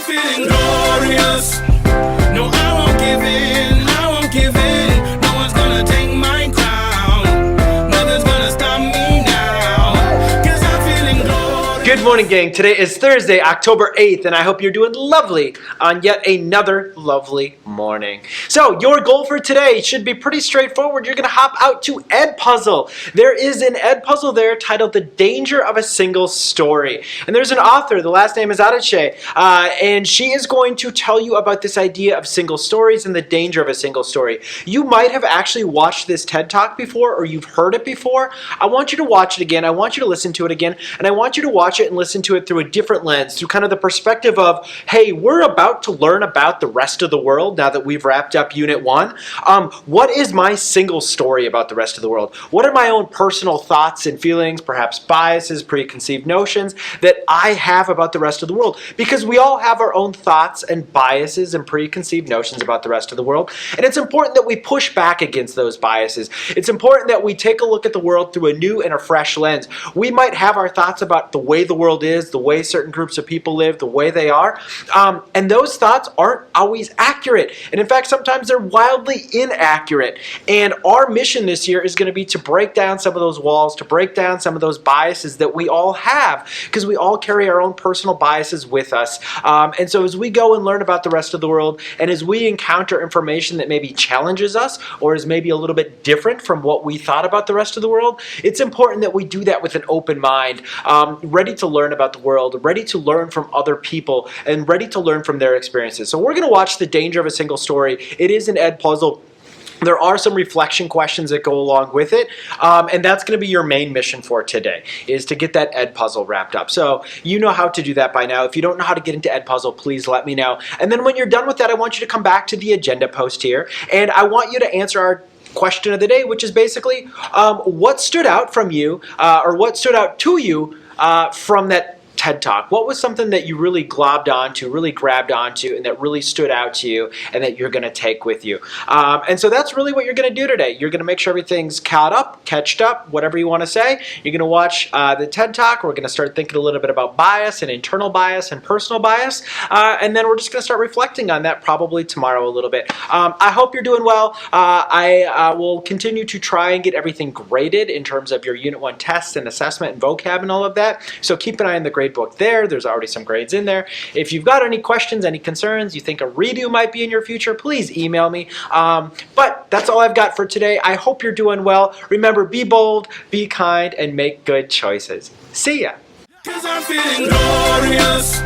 feeling glorious. No, I won't give in, I won't give in. No one's gonna take my crown. Nothing's gonna stop me now. 'Cause I'm feeling glorious. Good morning, gang. Today is Thursday, October 8th, and I hope you're doing lovely on yet another lovely morning. So, your goal for today should be pretty straightforward. You're going to hop out to Ed Puzzle. There is an Ed Puzzle there titled The Danger of a Single Story. And there's an author, the last name is Adache, and she is going to tell you about this idea of single stories and the danger of a single story. You might have actually watched this TED Talk before, or you've heard it before. I want you to watch it again. I want you to listen to it again, and I want you to watch it and listen to it through a different lens, through kind of the perspective of, hey, we're about to learn about the rest of the world now that we've wrapped up Unit 1. What is my single story about the rest of the world? What are my own personal thoughts and feelings, perhaps biases, preconceived notions that I have about the rest of the world? Because we all have our own thoughts and biases and preconceived notions about the rest of the world, and it's important that we push back against those biases. It's important that we take a look at the world through a new and a fresh lens. We might have our thoughts about the way the world is, the way certain groups of people live, the way they are, and those thoughts aren't always accurate. And in fact, sometimes they're wildly inaccurate. And our mission this year is going to be to break down some of those walls, to break down some of those biases that we all have, because we all carry our own personal biases with us. And so as we go and learn about the rest of the world, and as we encounter information that maybe challenges us, or is maybe a little bit different from what we thought about the rest of the world, it's important that we do that with an open mind, ready to learn about the world, ready to learn from other people, and ready to learn from their experiences. So we're going to watch The Danger of a Single Story. It is an Ed Puzzle. There are some reflection questions that go along with it, and that's going to be your main mission for today, is to get that Ed Puzzle wrapped up. So you know how to do that by now. If you don't know how to get into Ed Puzzle, please let me know. And then when you're done with that, I want you to come back to the agenda post here, and I want you to answer our question of the day, which is basically what stood out from you, or what stood out to you from that TED Talk. What was something that you really globbed onto, really grabbed onto, and that really stood out to you and that you're going to take with you? And so that's really what you're going to do today. You're going to make sure everything's caught up, catched up, whatever you want to say. You're going to watch the TED Talk. We're going to start thinking a little bit about bias and internal bias and personal bias. And then we're just going to start reflecting on that probably tomorrow a little bit. I hope you're doing well. I will continue to try and get everything graded in terms of your Unit 1 tests and assessment and vocab and all of that. So keep an eye on the grade book there. There's already some grades in there. If you've got any questions, any concerns, you think a redo might be in your future, please email me. But that's all I've got for today. I hope you're doing well. Remember, be bold, be kind, and make good choices. See ya. 'Cause I'm feeling glorious.